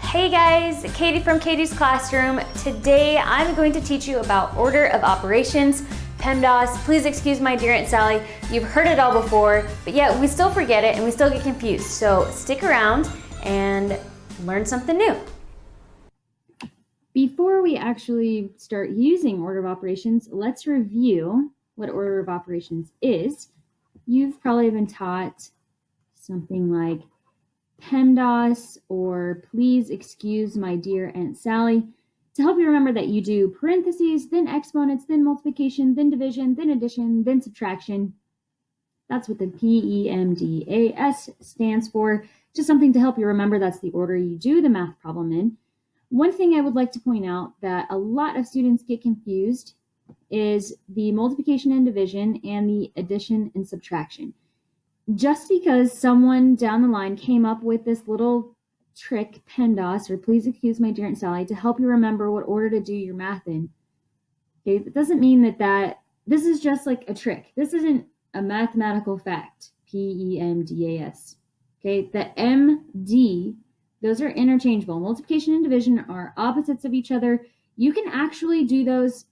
Hey guys, Katie from Katie's Classroom. Today I'm going to teach you about order of operations, PEMDAS. Please excuse my dear Aunt Sally. You've heard it all before, but yet we still forget it and we still get confused. So stick around and learn something new. Before we actually start using order of operations, let's review what order of operations is. You've probably been taught something like PEMDAS or please excuse my dear Aunt Sally to help you remember that you do parentheses, then exponents, then multiplication, then division, then addition, then subtraction. That's what the PEMDAS stands for. Just something to help you remember that's the order you do the math problem in. One thing I would like to point out that a lot of students get confused is the multiplication and division and the addition and subtraction. Just because someone down the line came up with this little trick, PEMDAS, or please excuse my dear Aunt Sally, to help you remember what order to do your math in, okay, that doesn't mean that this is just like a trick. This isn't a mathematical fact, PEMDAS. Okay, the MD, those are interchangeable. Multiplication and division are opposites of each other. You can actually do those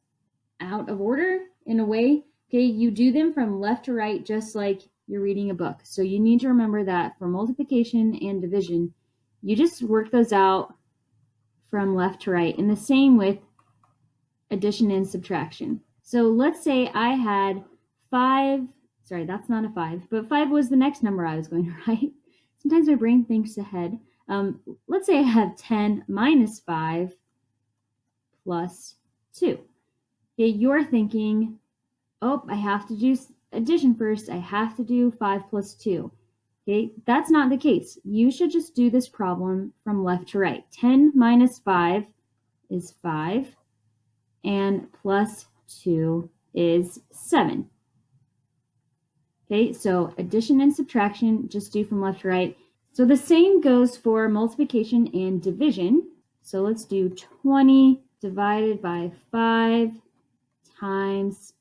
out of order in a way. Okay, you do them from left to right just like you're reading a book. So you need to remember that for multiplication and division, you just work those out from left to right. And the same with addition and subtraction. So let's say I had 5, sorry, that's not a 5, but 5 was the next number I was going to write. Sometimes my brain thinks ahead. Let's say I have 10 minus 5 plus 2. Okay, you're thinking, oh, I have to do addition first. I have to do 5 plus 2. Okay, that's not the case. You should just do this problem from left to right. 10 minus 5 is 5, and plus 2 is 7. Okay, so addition and subtraction, just do from left to right. So the same goes for multiplication and division. So let's do 20 divided by 5 times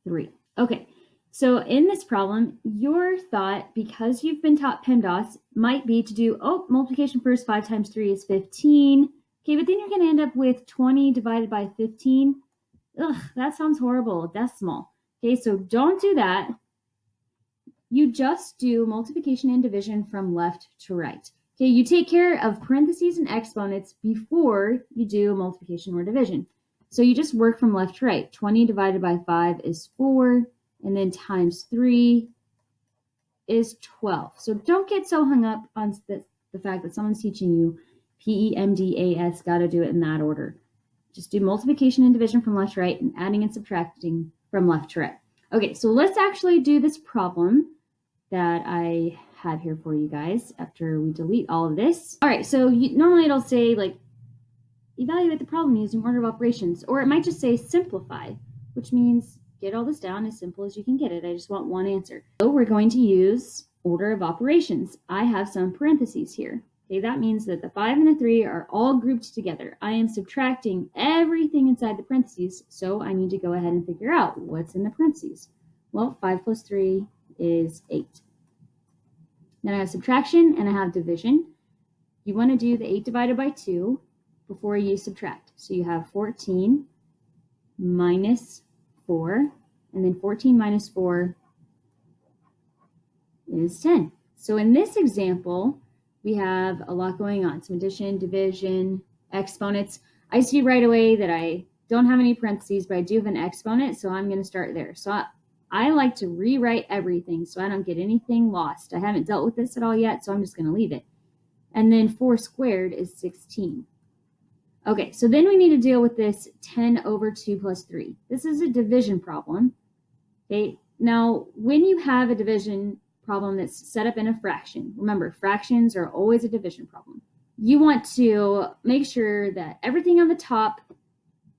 3. Okay, so in this problem, your thought, because you've been taught PEMDAS, might be to do, multiplication first, 5 times 3 is 15. Okay, but then you're going to end up with 20 divided by 15. Ugh, that sounds horrible, decimal. Okay, so don't do that. You just do multiplication and division from left to right. Okay, you take care of parentheses and exponents before you do multiplication or division. So you just work from left to right. 20 divided by 5 is 4, and then times 3 is 12. So don't get so hung up on the fact that someone's teaching you PEMDAS, got to do it in that order. Just do multiplication and division from left to right and adding and subtracting from left to right. Okay, so let's actually do this problem that I have here for you guys after we delete all of this. All right, so normally it'll say like evaluate the problem using order of operations, or it might just say simplify, which means get all this down as simple as you can get it. I just want one answer. So we're going to use order of operations. I have some parentheses here. Okay, that means that the 5 and the 3 are all grouped together. I am subtracting everything inside the parentheses, so I need to go ahead and figure out what's in the parentheses. Well, 5 plus 3 is 8. Then I have subtraction and I have division. You want to do the 8 divided by 2 before you subtract. So you have 14 minus 4, and then 14 minus 4 is 10. So in this example, we have a lot going on. Some addition, division, exponents. I see right away that I don't have any parentheses, but I do have an exponent, so I'm going to start there. So I like to rewrite everything so I don't get anything lost. I haven't dealt with this at all yet, so I'm just going to leave it. And then 4 squared is 16. Okay, so then we need to deal with this 10 over 2 plus 3. This is a division problem. Okay, now when you have a division problem that's set up in a fraction, remember, fractions are always a division problem. You want to make sure that everything on the top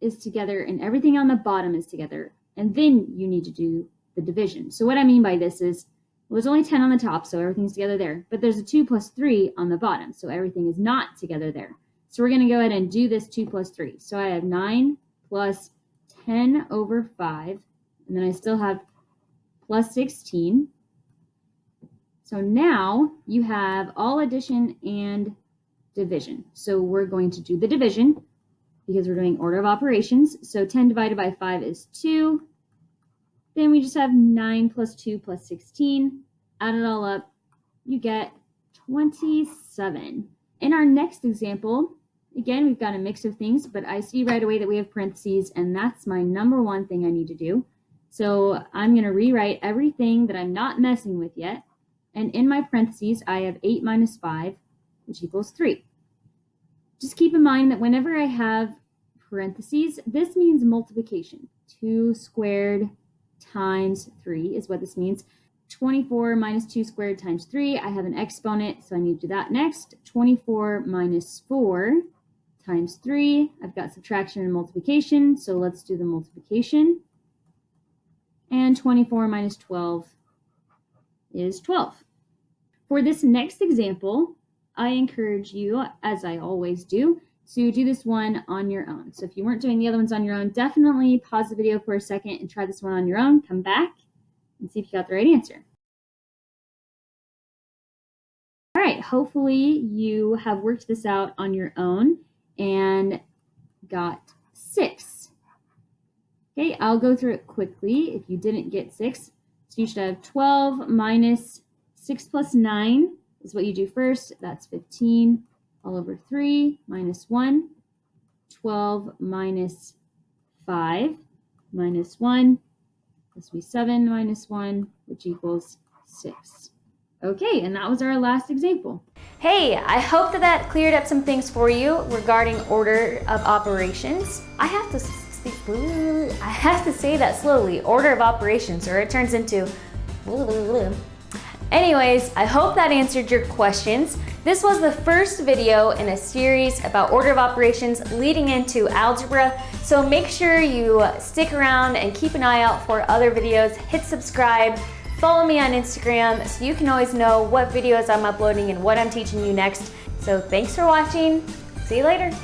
is together and everything on the bottom is together, and then you need to do the division. So what I mean by this is, well, there's only 10 on the top, so everything's together there, but there's a 2 plus 3 on the bottom, so everything is not together there. So we're going to go ahead and do this 2 plus 3. So I have 9 plus 10 over 5, and then I still have plus 16. So now you have all addition and division. So we're going to do the division because we're doing order of operations. So 10 divided by 5 is 2. Then we just have 9 plus 2 plus 16. Add it all up, you get 27. In our next example, again, we've got a mix of things, but I see right away that we have parentheses, and that's my number one thing I need to do. So I'm going to rewrite everything that I'm not messing with yet. And in my parentheses, I have 8 minus 5, which equals 3. Just keep in mind that whenever I have parentheses, this means multiplication. 2 squared times 3 is what this means. 24 minus 2 squared times 3. I have an exponent, so I need to do that next. 24 minus 4 times 3. I've got subtraction and multiplication, so let's do the multiplication. And 24 minus 12 is 12. For this next example, I encourage you, as I always do, to do this one on your own. So if you weren't doing the other ones on your own, definitely pause the video for a second and try this one on your own. Come back and see if you got the right answer. All right, hopefully you have worked this out on your own and got 6. Okay, I'll go through it quickly if you didn't get 6. So you should have 12 minus 6 plus 9 is what you do first. That's 15 all over 3 minus 1. 12 minus 5 minus 1. This will be 7 minus 1, which equals 6. Okay, and that was our last example. Hey, I hope that cleared up some things for you regarding order of operations. I have to say that slowly, order of operations, or it turns into Anyways, I hope that answered your questions. This was the first video in a series about order of operations leading into algebra, so make sure you stick around and keep an eye out for other videos. Hit subscribe, follow me on Instagram so you can always know what videos I'm uploading and what I'm teaching you next. So thanks for watching. See you later.